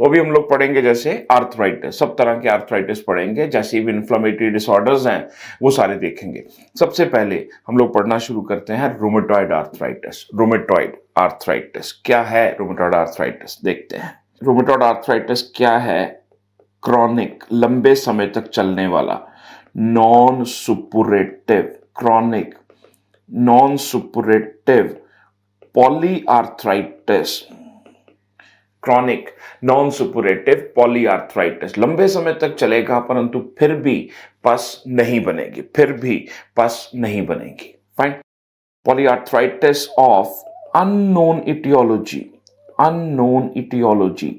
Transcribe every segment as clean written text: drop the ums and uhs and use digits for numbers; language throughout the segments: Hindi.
तो अभी हम लोग पढ़ेंगे जैसे आर्थराइटिस, सब तरह के आर्थराइटिस पढ़ेंगे, जैसे भी इन्फ्लेमेटरी डिसऑर्डर्स हैं वो सारे देखेंगे। सबसे पहले हम लोग पढ़ना शुरू करते हैं रूमेटॉइड आर्थराइटिस। रूमेटॉइड आर्थराइटिस क्या है? रूमेटॉइड आर्थराइटिस देखते हैं। रूमेटॉइड आर्थराइटिस क्या है? क्रॉनिक, लंबे समय तक चलने वाला, non suppurative, chronic non suppurative polyarthritis. Chronic non suppurative polyarthritis लंबे समय तक चलेगा परंतु फिर भी पस नहीं बनेगी, फिर भी पस नहीं बनेगी। Fine. Polyarthritis of unknown etiology. Unknown etiology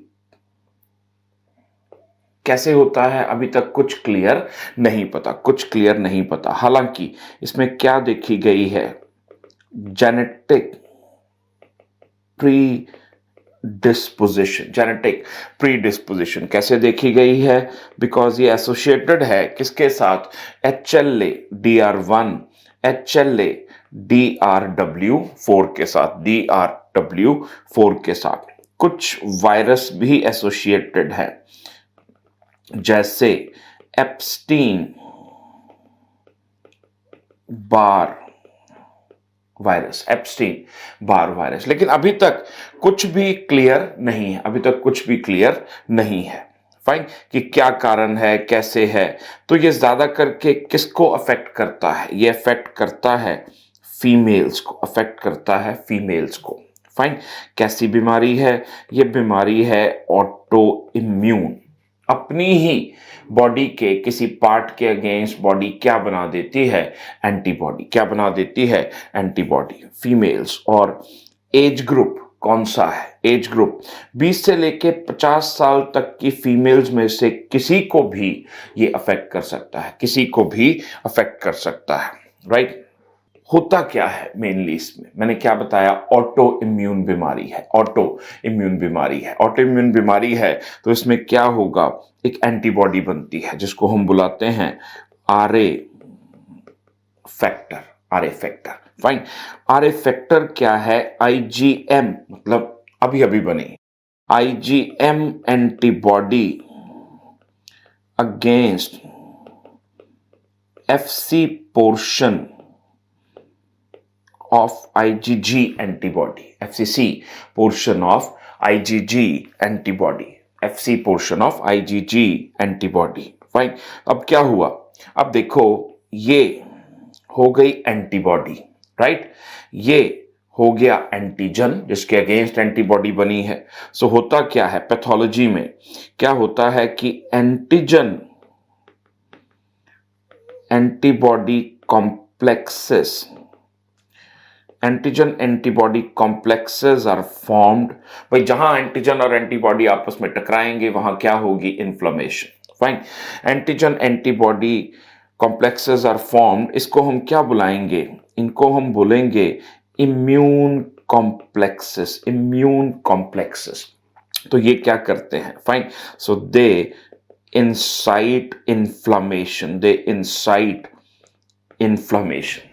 कैसे होता है अभी तक कुछ क्लियर नहीं पता, कुछ क्लियर नहीं पता। हालांकि इसमें क्या देखी गई है? Genetic pre disposition. Genetic pre disposition कैसे देखी गई है? बिकॉज ये एसोसिएटेड है किसके साथ? HLA DR1 HLA DRW4 के साथ, DRW4 के साथ। कुछ वायरस भी एसोसिएटेड है जैसे Epstein Barr virus, Epstein Barr virus. लेकिन अभी तक कुछ भी क्लियर नहीं है, अभी तक कुछ भी क्लियर नहीं है। फाइन, कि क्या कारण है, कैसे है। तो ये ज्यादा करके किसको अफेक्ट करता है? ये अफेक्ट करता है फीमेल्स को, अफेक्ट करता है फीमेल्स को। फाइन, कैसी बीमारी है? ये बीमारी है ऑटो इम्यून। अपनी ही बॉडी के किसी पार्ट के अगेंस्ट बॉडी क्या बना देती है? एंटीबॉडी। क्या बना देती है? एंटीबॉडी। फीमेल्स। और एज ग्रुप कौन सा है? एज ग्रुप 20 से लेके 50 साल तक की फीमेल्स में से किसी को भी ये अफेक्ट कर सकता है, किसी को भी अफेक्ट कर सकता है। राइट। होता क्या है मेनली इसमें? मैंने क्या बताया? ऑटो इम्यून बीमारी है, ऑटो इम्यून बीमारी है। ऑटो इम्यून बीमारी है तो इसमें क्या होगा? एक एंटीबॉडी बनती है जिसको हम बुलाते हैं RA factor. RA factor. Fine. RA factor क्या है? IgM, मतलब अभी अभी बनी IgM antibody against FC portion of IgG antibody, FCC portion of IgG antibody, FC portion of IgG antibody. Fine. अब क्या हुआ? अब देखो, ये हो गई एंटीबॉडी, राइट? ये हो गया एंटीजन जिसके अगेंस्ट एंटीबॉडी बनी है। सो होता क्या है पैथोलॉजी में? क्या होता है कि antigen antibody complexes, antigen antibody complexes are formed. भाई जहां एंटीजन और एंटीबॉडी आपस में टकराएंगे वहां क्या होगी? Inflammation. Fine. Antigen antibody complexes are formed. इसको हम क्या बुलाएंगे? इनको हम बोलेंगे इम्यून कॉम्प्लेक्सेस। Immune complexes. तो ये क्या करते हैं? फाइन। सो दे इंसाइट इन्फ्लेमेशन, दे इंसाइट इन्फ्लेमेशन।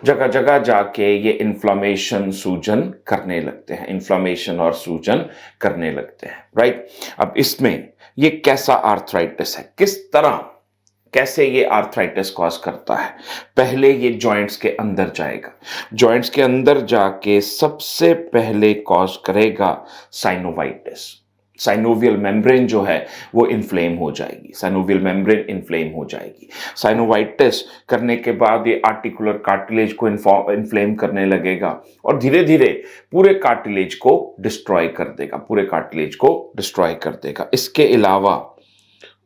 जगह जगह जाके ये इन्फ्लेमेशन, सूजन करने लगते हैं, इन्फ्लेमेशन और सूजन करने लगते हैं। राइट। अब इसमें ये कैसा आर्थराइटिस है? किस तरह, कैसे ये आर्थराइटिस कॉज करता है? पहले ये जॉइंट्स के अंदर जाएगा, जॉइंट्स के अंदर जाके सबसे पहले कॉज करेगा साइनोवाइटिस। साइनोवियल मेम्ब्रेन जो है वो इन्फ्लेम हो जाएगी, साइनोवियल मेम्ब्रेन इन्फ्लेम हो जाएगी। साइनोवाइटिस करने के बाद ये आर्टिकुलर कार्टिलेज को इन्फ्लेम करने लगेगा और धीरे धीरे पूरे कार्टिलेज को डिस्ट्रॉय कर देगा, पूरे कार्टिलेज को डिस्ट्रॉय कर देगा। इसके अलावा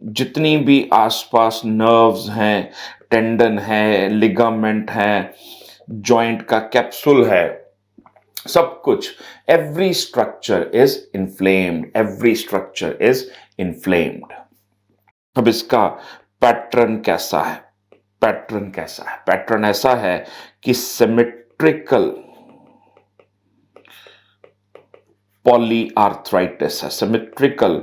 जितनी भी आसपास नर्व्स हैं, टेंडन है, लिगामेंट है, जॉइंट का कैप्सूल है, सब कुछ, every structure is inflamed, every structure is inflamed. अब इसका पैटर्न कैसा है? पैटर्न कैसा है? पैटर्न ऐसा है कि सिमेट्रिकल पॉलीआर्थराइटिस है, सिमेट्रिकल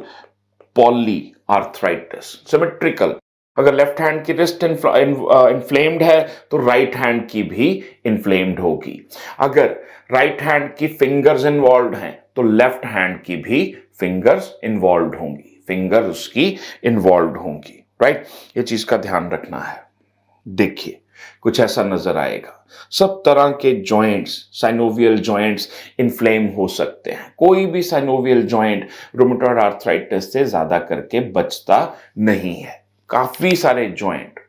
पॉलीआर्थराइटिस। सिमेट्रिकल, अगर लेफ्ट हैंड की रिस्ट इन्फ्लेम्ड है तो राइट हैंड की भी इन्फ्लेम्ड होगी। अगर राइट हैंड की फिंगर्स इन्वॉल्व हैं तो लेफ्ट हैंड की भी फिंगर्स इन्वॉल्व होंगी, फिंगर उसकी इन्वॉल्व होंगी, राइट। ये चीज का ध्यान रखना है। देखिए कुछ ऐसा नजर आएगा। सब तरह के जॉइंट्स, साइनोवियल जॉइंट्स इन्फ्लेम हो सकते हैं। कोई भी साइनोवियल जॉइंट रुमेटॉइड आर्थराइटिस से ज्यादा करके बचता नहीं है। काफी सारे जॉइंट,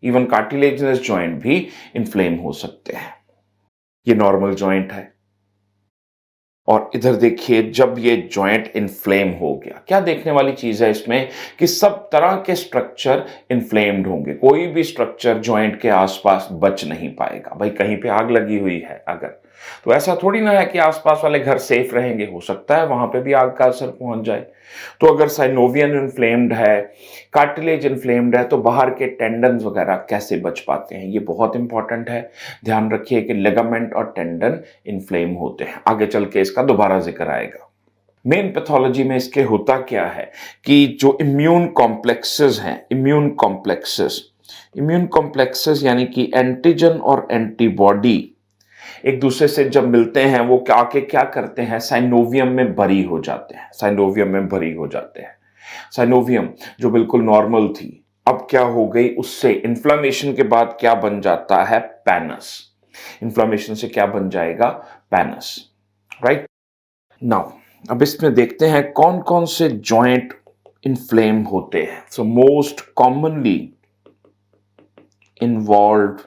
इवन कार्टिलेजिनस जॉइंट भी इन्फ्लेम हो सकते हैं। ये नॉर्मल जॉइंट है। और इधर देखिए, जब ये जॉइंट इन्फ्लेम हो गया, क्या देखने वाली चीज है इसमें कि सब तरह के स्ट्रक्चर इन्फ्लेम्ड होंगे। कोई भी स्ट्रक्चर जॉइंट के आसपास बच नहीं पाएगा। भाई कहीं पे आग लगी हुई है अगर, तो ऐसा थोड़ी ना है कि आसपास वाले घर सेफ रहेंगे, हो सकता है वहां पे भी आग का असर पहुंच जाए। तो अगर साइनोवियन इन्फ्लेम्ड है, कार्टिलेज इन्फ्लेम्ड है, तो बाहर के टेंडन्स वगैरह कैसे बच पाते हैं, ये बहुत इंपॉर्टेंट है। ध्यान रखिए कि लिगामेंट और टेंडन इन्फ्लेम होते हैं। आगे चल के इसका दोबारा जिक्र आएगा। मेन पैथोलॉजी में इसके होता क्या है कि जो इम्यून कॉम्प्लेक्सेस हैं, इम्यून कॉम्प्लेक्सेस यानी कि एंटीजन और एंटीबॉडी एक दूसरे से जब मिलते हैं, वो आके क्या करते हैं, साइनोवियम में भरी हो जाते हैं। साइनोवियम जो बिल्कुल नॉर्मल थी, अब क्या हो गई, उससे इन्फ्लामेशन के बाद क्या बन जाता है, पैनस। इन्फ्लामेशन से क्या बन जाएगा, पैनस, राइट। नाउ अब इसमें देखते हैं कौन कौन से जॉइंट इन्फ्लेम होते हैं। So most commonly involve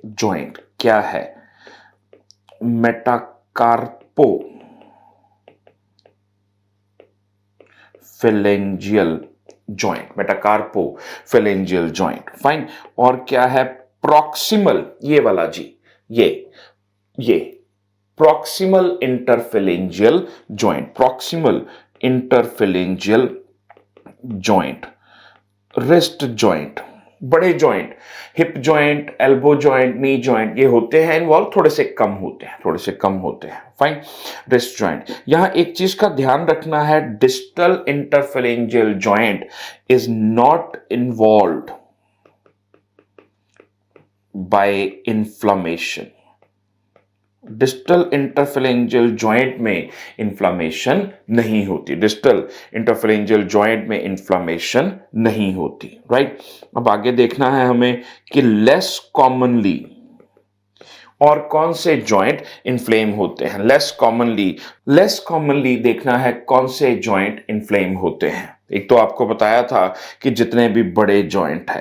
joint क्या है, मेटाकार्पो फेलेंजियल जॉइंट, फाइन। और क्या है, प्रॉक्सिमल, ये वाला जी, ये proximal interphalangeal joint, wrist joint, बड़े joint, hip joint, elbow joint, knee joint, ये होते हैं इन्वॉल्व, थोड़े से कम होते हैं, फाइन। रिस्ट जॉइंट, यहां एक चीज का ध्यान रखना है, distal interphalangeal joint is not involved by inflammation. Distal interphalangeal joint में इन्फ्लामेशन नहीं होती, राइट। अब आगे देखना है हमें कि लेस कॉमनली और कौन से जॉइंट इन्फ्लेम होते हैं। लेस कॉमनली देखना है कौन से जॉइंट इन्फ्लेम होते हैं। एक तो आपको बताया था कि जितने भी बड़े जॉइंट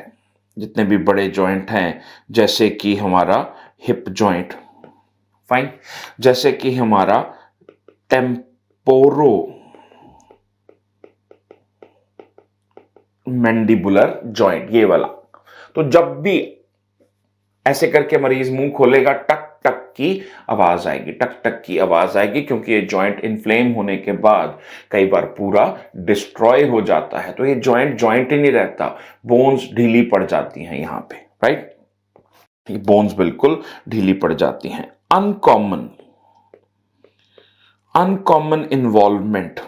हैं, जैसे कि हमारा हिप जॉइंट, फाइन, जैसे कि हमारा टेम्पोरो मैंडिबुलर जॉइंट, ये वाला। तो जब भी ऐसे करके मरीज मुंह खोलेगा, टक टक की आवाज आएगी, क्योंकि ये जॉइंट इन्फ्लेम होने के बाद कई बार पूरा डिस्ट्रॉय हो जाता है। तो ये जॉइंट ही नहीं रहता, बोन्स ढीली पड़ जाती हैं यहां पे, राइट। ये बोन्स बिल्कुल ढीली पड़ जाती हैं। अनकॉमन इन्वॉल्वमेंट,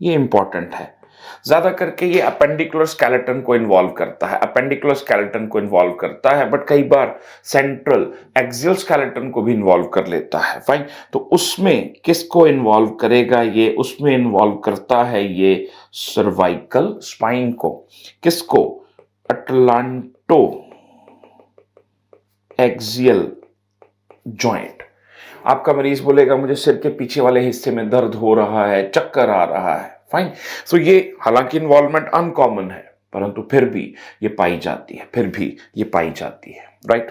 ये इंपॉर्टेंट है। ज्यादा करके ये अपेंडिकुलर स्केलेटन को इन्वॉल्व करता है, बट कई बार सेंट्रल एक्सियल स्केलेटन को भी इन्वॉल्व कर लेता है, फाइन। तो उसमें किसको इन्वॉल्व करेगा, ये उसमें इन्वॉल्व करता है ये सर्वाइकल स्पाइन को। किसको, अटलांटो एक्सियल जॉइंट। आपका मरीज बोलेगा मुझे सिर के पीछे वाले हिस्से में दर्द हो रहा है, चक्कर आ रहा है, फाइन। सो ये हालांकि इन्वॉल्वमेंट अनकॉमन है, परंतु फिर भी ये पाई जाती है, राइट।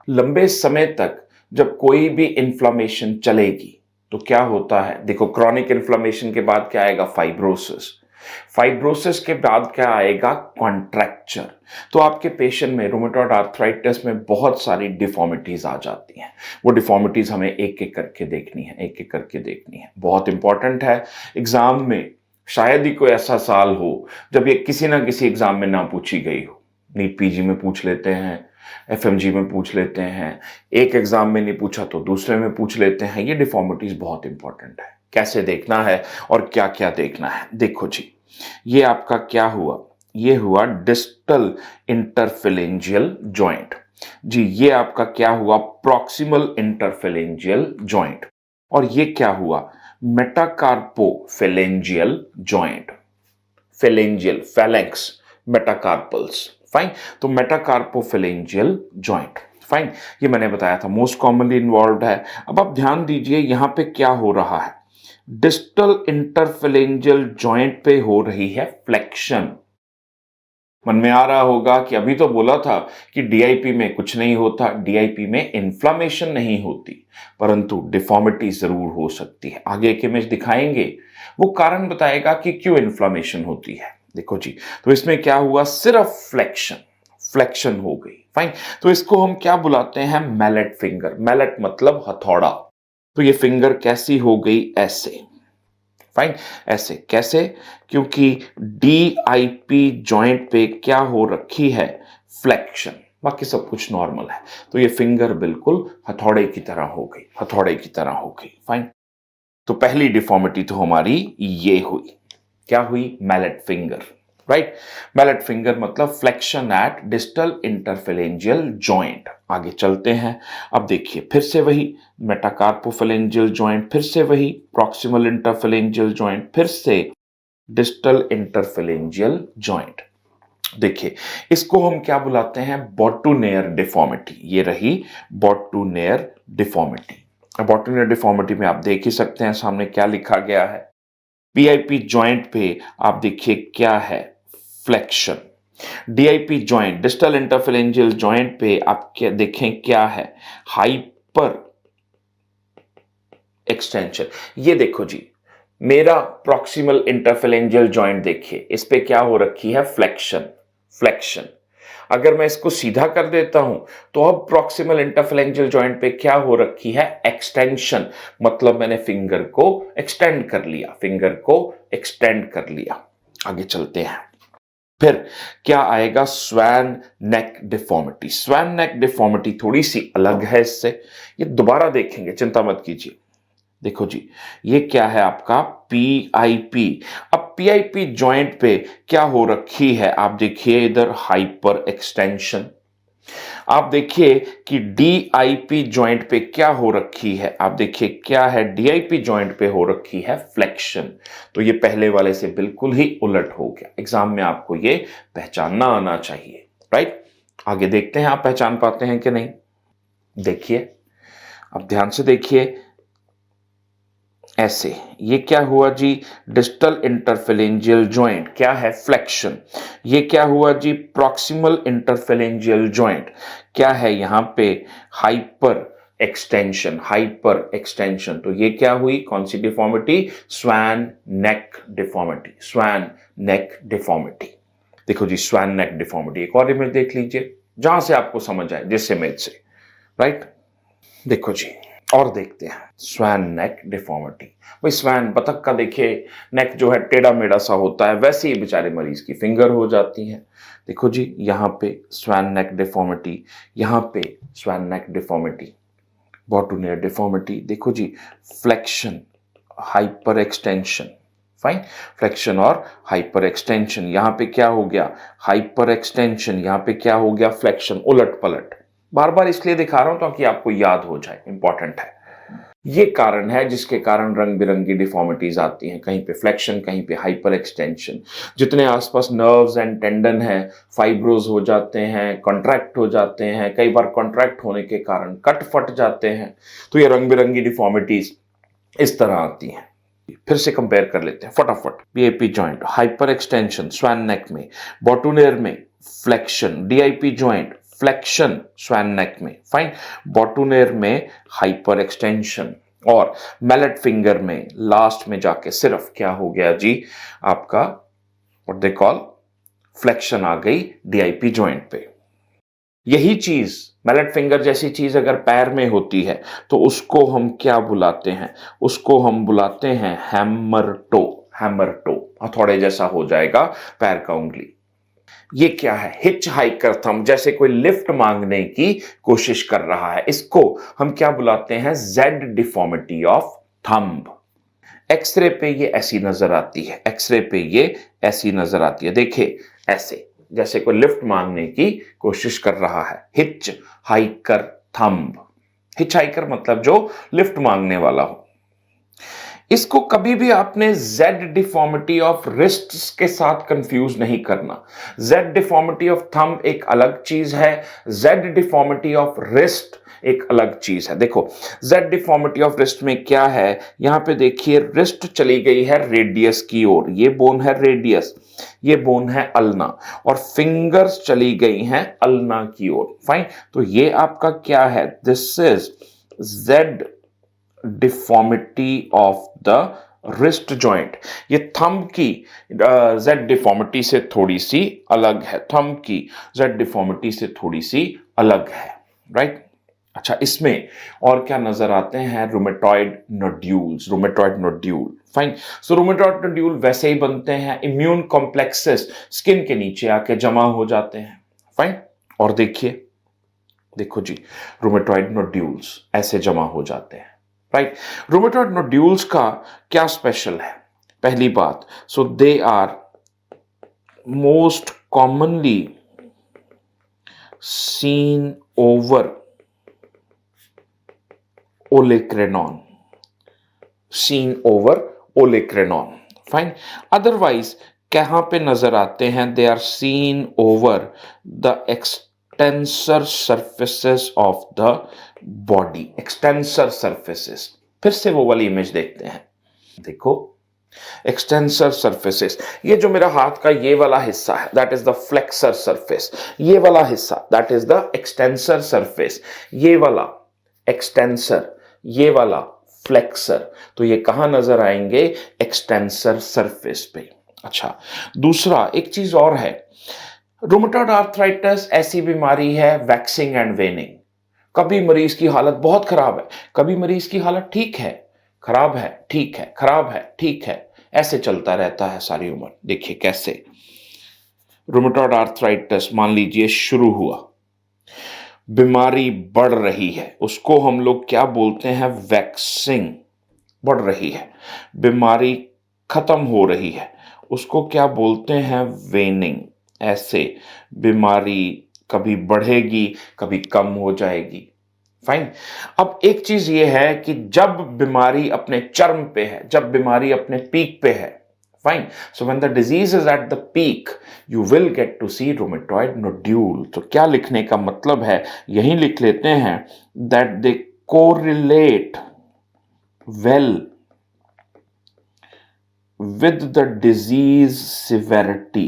लंबे समय तक जब कोई भी इन्फ्लामेशन चलेगी तो क्या होता है, देखो क्रॉनिक इन्फ्लामेशन के बाद क्या आएगा, फाइब्रोसिस के बाद क्या आएगा, कॉन्ट्रैक्चर। तो आपके पेशेंट में रूमेटॉइड आर्थराइटिस में बहुत सारी डिफॉर्मिटीज आ जाती हैं। वो डिफॉर्मिटीज हमें एक एक करके देखनी है, बहुत इंपॉर्टेंट है। एग्जाम में शायद ही कोई ऐसा साल हो जब ये किसी ना किसी एग्जाम में ना पूछी गई हो। नीट पीजी में पूछ लेते हैं, एफएमजी में पूछ लेते हैं, एक एग्जाम में नहीं पूछा तो दूसरे में पूछ लेते हैं। ये डिफॉर्मिटीज बहुत इंपॉर्टेंट है, कैसे देखना है और क्या क्या देखना है। देखो जी, ये आपका क्या हुआ, ये हुआ डिस्टल इंटरफेलेंजियल जॉइंट जी। ये आपका क्या हुआ, प्रॉक्सिमल इंटरफेलेंजियल जॉइंट। और ये क्या हुआ, मेटाकार्पोफेलेंजियल जॉइंट, फेलेंजियल, फैलेक्स, मेटाकार्पल्स, फाइन। तो मेटाकार्पोफेलेंजियल जॉइंट, फाइन, ये मैंने बताया था मोस्ट कॉमनली इन्वॉल्व है। अब आप ध्यान दीजिए यहां पे क्या हो रहा है, डिस्टल इंटरफेलेंजियल जॉइंट पे हो रही है फ्लेक्शन। मन में आ रहा होगा कि अभी तो बोला था कि डीआईपी में कुछ नहीं होता, डीआईपी में इन्फ्लामेशन नहीं होती, परंतु डिफॉर्मिटी जरूर हो सकती है। आगे एक इमेज दिखाएंगे, वो कारण बताएगा कि क्यों इन्फ्लामेशन होती है। देखो जी, तो इसमें क्या हुआ, सिर्फ फ्लेक्शन, फ्लेक्शन हो गई, फाइन। तो इसको हम क्या बुलाते हैं, मैलेट फिंगर। मैलेट मतलब हथौड़ा। तो ये फिंगर कैसी हो गई, ऐसे, फाइन, ऐसे कैसे, क्योंकि डीआईपी जॉइंट पे क्या हो रखी है, फ्लेक्शन, बाकी सब कुछ नॉर्मल है। तो ये फिंगर बिल्कुल हथौड़े की तरह हो गई, हथौड़े की तरह हो गई, फाइन। तो पहली डिफॉर्मिटी तो हमारी ये हुई, क्या हुई, mallet finger, right. Mallet finger मतलब flexion at distal interphalangeal joint. आगे चलते हैं, अब देखिए फिर से वही मेटाकार्पोफेलेंजियल जॉइंट, फिर से वही प्रॉक्सिमल इंटरफेलेंजियल जॉइंट, फिर से डिस्टल इंटरफेलेंजियल जॉइंट। देखिए इसको हम क्या बुलाते हैं, बॉटूनेयर डिफॉर्मिटी। ये रही बॉटूनेयर डिफॉर्मिटी। बॉटूनेयर डिफॉर्मिटी में आप देख ही सकते हैं सामने क्या लिखा गया है, पीआईपी जॉइंट पे आप देखिए क्या है, flexion. DIP joint, distal interphalangeal joint पे आप क्या देखें, क्या है, हाइपर एक्सटेंशन। ये देखो जी, मेरा प्रॉक्सिमल इंटरफेरेंजियल जॉइंट देखिए, इस पे क्या हो रखी है, फ्लेक्शन, फ्लेक्शन। अगर मैं इसको सीधा कर देता हूं तो अब प्रॉक्सिमल इंटरफेरेंजियल जॉइंट पे क्या हो रखी है, एक्सटेंशन। मतलब मैंने फिंगर को एक्सटेंड कर लिया, फिंगर को एक्सटेंड कर लिया। आगे चलते हैं, फिर क्या आएगा, swan neck deformity. Swan neck deformity थोड़ी सी अलग है इससे, ये दोबारा देखेंगे, चिंता मत कीजिए। देखो जी, ये क्या है आपका, पीआईपी। अब पीआईपी जॉइंट पे क्या हो रखी है, आप देखिए इधर हाइपर एक्सटेंशन। आप देखिए कि डीआईपी जॉइंट पे क्या हो रखी है, आप देखिए क्या है, डीआईपी जॉइंट पे हो रखी है फ्लेक्शन। तो ये पहले वाले से बिल्कुल ही उलट हो गया। एग्जाम में आपको ये पहचानना आना चाहिए, राइट। आगे देखते हैं आप पहचान पाते हैं कि नहीं। देखिए, अब ध्यान से देखिए, ऐसे, ये क्या हुआ जी, डिस्टल इंटरफेलेंजियल जॉइंट, क्या है, फ्लेक्शन। ये क्या हुआ जी, प्रॉक्सिमल इंटरफेलेंजियल जॉइंट, क्या है यहां पे, हाइपर एक्सटेंशन, हाइपर एक्सटेंशन। तो ये क्या हुई, कौन सी deformity, swan neck deformity, swan neck deformity. देखो जी, स्वैन नेक डिफॉर्मिटी, एक और इमेज देख लीजिए जहां से आपको समझ आए, जिस इमेज से, राइट। देखो जी, और देखते हैं स्वैन नेक डिफॉर्मिटी। भाई स्वैन, बतख का देखिए नेक जो है टेढ़ा मेढ़ा सा होता है, वैसे ही बेचारे मरीज की फिंगर हो जाती है। देखो जी, यहाँ पे स्वैन नेक डिफॉर्मिटी, यहाँ पे swan neck deformity, boutonniere deformity. देखो जी, flexion, hyperextension, fine, flexion और हाइपर एक्सटेंशन। यहाँ पे क्या हो गया, हाइपर एक्सटेंशन, यहाँ पे क्या हो गया, फ्लेक्शन, उलट पलट। बार बार इसलिए दिखा रहा हूं ताकि आपको याद हो जाए, इंपॉर्टेंट है। ये कारण है जिसके कारण रंग बिरंगी डिफॉर्मिटीज आती हैं, कहीं पे फ्लेक्शन, कहीं पे हाइपर एक्सटेंशन। जितने आसपास नर्व्स एंड टेंडन है, फाइब्रोज हो जाते हैं, कॉन्ट्रैक्ट हो जाते हैं, कई बार कॉन्ट्रैक्ट होने के कारण कट फट जाते हैं। तो ये रंग बिरंगी डिफॉर्मिटीज इस तरह आती हैं। फिर से कंपेयर कर लेते हैं फटाफट। PIP joint, hyperextension swan neck में, बॉटूनियर में flexion, DIP joint flexion swan neck में, फाइन, बॉटूनियर में हाइपर एक्सटेंशन, और मैलेट फिंगर में लास्ट में जाके सिर्फ क्या हो गया जी, आपका व्हाट दे कॉल, फ्लेक्शन आ गई डीआईपी जॉइंट पे। यही चीज, मैलेट फिंगर जैसी चीज अगर पैर में होती है तो उसको हम क्या बुलाते हैं, उसको हम बुलाते हैं हैमर टो। हैमर टो, हथौड़े जैसा हो जाएगा पैर का उंगली। ये क्या है, हिच हाइकर थंब, जैसे कोई लिफ्ट मांगने की कोशिश कर रहा है, इसको हम क्या बुलाते हैं, Z deformity of thumb. X ray पे ये ऐसी नजर आती है, एक्सरे पे ये ऐसी नजर आती है, देखिए ऐसे, जैसे कोई लिफ्ट मांगने की कोशिश कर रहा है, hitch hiker thumb. Hitch hiker मतलब जो लिफ्ट मांगने वाला हो। इसको कभी भी आपने जेड डिफॉर्मिटी ऑफ रिस्ट्स के साथ कंफ्यूज नहीं करना। जेड डिफॉर्मिटी ऑफ थंब एक अलग चीज है, जेड डिफॉर्मिटी ऑफ रिस्ट एक अलग चीज है। देखो जेड डिफॉर्मिटी ऑफ रिस्ट में क्या है, यहां पे देखिए रिस्ट चली गई है रेडियस की ओर, ये बोन है रेडियस, ये बोन है अल्ना, और फिंगर्स चली गई हैं अल्ना की ओर। फाइन, तो ये आपका क्या है, this is Z deformity of the wrist joint. ये थंब की जेड डिफॉर्मिटी से थोड़ी सी अलग है, थंब की जेड डिफॉर्मिटी से थोड़ी सी अलग है, राइट। अच्छा, इसमें और क्या नजर आते हैं, rheumatoid nodules, rheumatoid nodule. Fine, so rheumatoid nodule वैसे ही बनते हैं, इम्यून कॉम्प्लेक्सेस स्किन के नीचे आके जमा हो जाते हैं। फाइन, और देखिए, देखो जी, रूमेटॉइड नोड्यूल्स ऐसे जमा हो जाते हैं, राइट। रूमेटॉइड नोड्यूल्स का क्या स्पेशल है, पहली बात, so they are most commonly seen over olecranon, seen over olecranon. Fine, otherwise कहां पे नजर आते हैं, they are seen over the extensor surfaces of the body, extensor surfaces. फिर से वो वाली इमेज देखते हैं, देखो एक्सटेंसर सर्फेसेस, ये जो मेरा हाथ का ये वाला हिस्सा है that is the flexor surface, ये वाला हिस्सा that is the extensor surface, ये वाला एक्सटेंसर, ये वाला फ्लेक्सर, तो ये कहां नजर आएंगे, एक्सटेंसर सरफेस पे। अच्छा, दूसरा एक चीज और है, रूमेटॉइड आर्थराइटिस ऐसी बीमारी है वैक्सिंग एंड वेनिंग। कभी मरीज की हालत बहुत खराब है, कभी मरीज की हालत ठीक है, खराब है, ठीक है, खराब है, ठीक है, ऐसे चलता रहता है सारी उम्र। देखिए कैसे रूमेटॉइड आर्थराइटिस मान लीजिए शुरू हुआ, बीमारी बढ़ रही है, उसको हम लोग क्या बोलते हैं, वैक्सिंग, बढ़ रही है। बीमारी खत्म हो रही है, उसको क्या बोलते हैं, वेनिंग। ऐसे बीमारी कभी बढ़ेगी, कभी कम हो जाएगी। फाइन, अब एक चीज ये है कि जब बीमारी अपने चरम पे है, जब बीमारी अपने पीक पे है, fine, so when the disease is at the peak you will get to see rheumatoid nodule. तो क्या लिखने का मतलब है, यही लिख लेते हैं that they correlate well with the disease severity.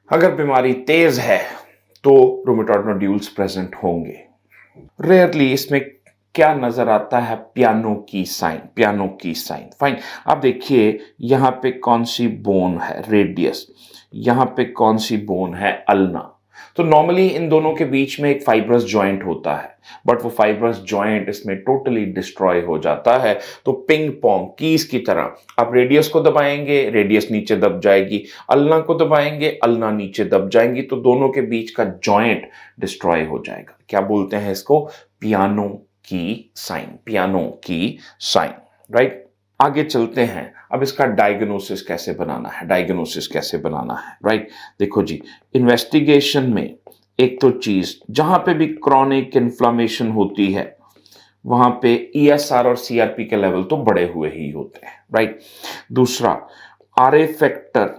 अगर बीमारी तेज है तो रूमेटॉइड नोड्यूल्स प्रेजेंट होंगे। रेयरली इसमें क्या नजर आता है, पियानो की साइन, पियानो की साइन। फाइन, अब देखिए यहां पे कौन सी बोन है, रेडियस, यहां पे कौन सी बोन है, अल्ना। तो नॉर्मली इन दोनों के बीच में एक फाइब्रस जॉइंट होता है, बट वो फाइब्रस जॉइंट इसमें टोटली डिस्ट्रॉय हो जाता है। तो पिंग पोंग कीज की तरह आप रेडियस को दबाएंगे, रेडियस नीचे दब जाएगी, अल्ना को दबाएंगे, अल्ना नीचे दब जाएंगी, तो दोनों के बीच का जॉइंट डिस्ट्रॉय हो जाएगा। क्या बोलते हैं इसको, पियानो की साइन, पियानो की साइन, राइट। आगे चलते हैं, अब इसका डायग्नोसिस कैसे बनाना है, डायग्नोसिस कैसे बनाना है, राइट। देखो जी, इन्वेस्टिगेशन में एक तो चीज, जहां पे भी क्रॉनिक इन्फ्लामेशन होती है वहां पे ईएसआर और सीआरपी के लेवल तो बढ़े हुए ही होते हैं, राइट। दूसरा, आरए फैक्टर,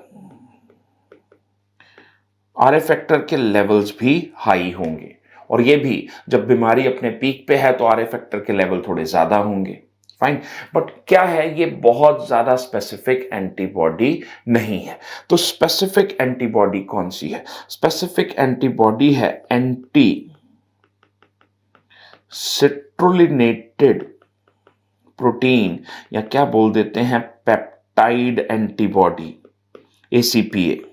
आरए फैक्टर के लेवल्स भी हाई होंगे, और ये भी जब बीमारी अपने पीक पे है तो आरए फैक्टर के लेवल थोड़े ज्यादा होंगे। फाइन, बट क्या है, ये बहुत ज्यादा स्पेसिफिक एंटीबॉडी नहीं है। तो स्पेसिफिक एंटीबॉडी कौन सी है, स्पेसिफिक एंटीबॉडी है एंटी सिट्रुलिनेटेड प्रोटीन, या क्या बोल देते हैं पेप्टाइड एंटीबॉडी, एसीपीए।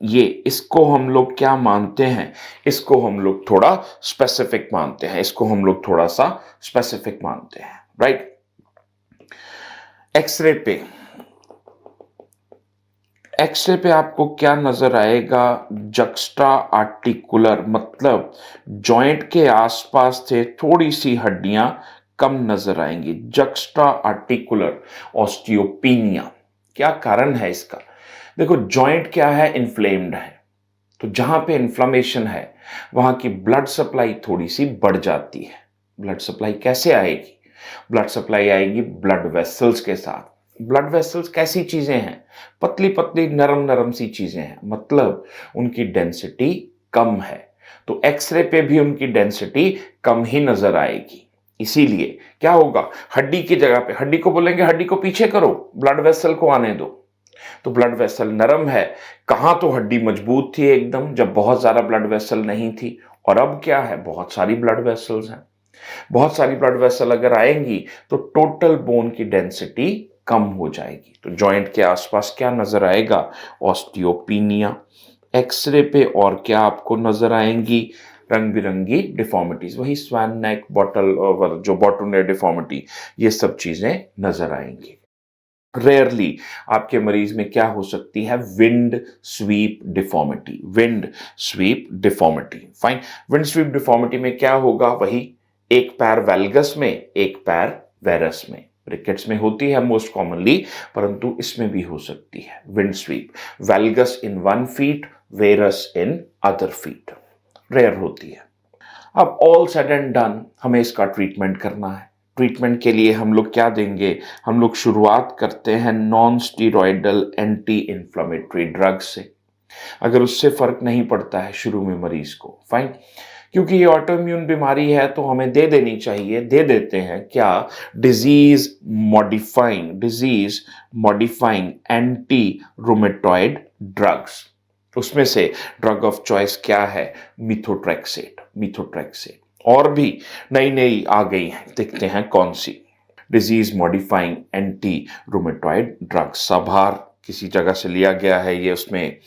ये इसको हम लोग क्या मानते हैं, इसको हम लोग थोड़ा स्पेसिफिक मानते हैं, इसको हम लोग थोड़ा सा स्पेसिफिक मानते हैं, राइट। एक्सरे पे, एक्सरे पे आपको क्या नजर आएगा, जक्स्ट्रा आर्टिकुलर, मतलब जॉइंट के आसपास से थोड़ी सी हड्डियां कम नजर आएंगी, जक्स्ट्रा आर्टिकुलर ऑस्टियोपीनिया। क्या कारण है इसका, देखो जॉइंट क्या है, इन्फ्लेम्ड है, तो जहां पे इन्फ्लामेशन है वहां की ब्लड सप्लाई थोड़ी सी बढ़ जाती है। ब्लड सप्लाई कैसे आएगी, ब्लड सप्लाई आएगी ब्लड वेसल्स के साथ। ब्लड वेसल्स कैसी चीजें हैं? पतली पतली नरम नरम सी चीजें हैं, मतलब उनकी डेंसिटी कम है। तो एक्सरे पे भी उनकी डेंसिटी कम ही नजर आएगी। इसीलिए क्या होगा, हड्डी की जगह पे, हड्डी को बोलेंगे हड्डी को पीछे करो, ब्लड वेसल को आने दो। तो ब्लड वेसल नरम है। कहां तो हड्डी मजबूत थी एकदम जब बहुत ज्यादा ब्लड वेसल नहीं थी, और अब क्या है, बहुत सारी ब्लड वेसल्स हैं। बहुत सारी ब्लड वेसल अगर आएंगी तो टोटल बोन की डेंसिटी कम हो जाएगी। तो जॉइंट के आसपास क्या नजर आएगा? ऑस्टियोपीनिया। एक्सरे पे और क्या आपको नजर आएंगी? रंग बिरंगी डिफॉर्मिटीज, वही स्वैन नेक, बॉटल, जो बॉटल डिफॉर्मिटी, ये सब चीजें नजर आएंगी। रेयरली आपके मरीज में क्या हो सकती है? Wind SVEEP deformity. Windswept deformity, fine. Windswept deformity में क्या होगा? वही एक पैर वेल्गस में, एक पैर वेरस में। रिकेट्स में होती है मोस्ट कॉमनली, परंतु इसमें भी हो सकती है wind sweep. Valgus in one feet, varus in other feet, rare होती है। अब ऑल सेड एंड डन, हमें इसका ट्रीटमेंट करना है। ट्रीटमेंट के लिए हम लोग क्या देंगे? हम लोग शुरुआत करते हैं non steroidal anti inflammatory drug से। अगर उससे फर्क नहीं पड़ता है शुरू में मरीज को, फाइन, क्योंकि ये ऑटोइम्यून बीमारी है तो हमें दे देनी चाहिए, दे देते हैं क्या? Disease modifying anti rheumatoid drugs. उसमें से ड्रग ऑफ चॉइस क्या है? मिथोट्रेक्सेट। मिथोट्रेक्सेट और भी नई नई आ गई हैं, देखते हैं कौन सी। Disease modifying anti rheumatoid drugs, सभार किसी जगह से लिया गया है ये, उसमें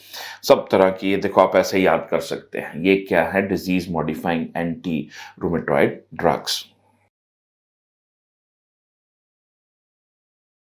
सब तरह की, ये देखो आप ऐसे याद कर सकते हैं। ये क्या है? Disease modifying anti rheumatoid drugs.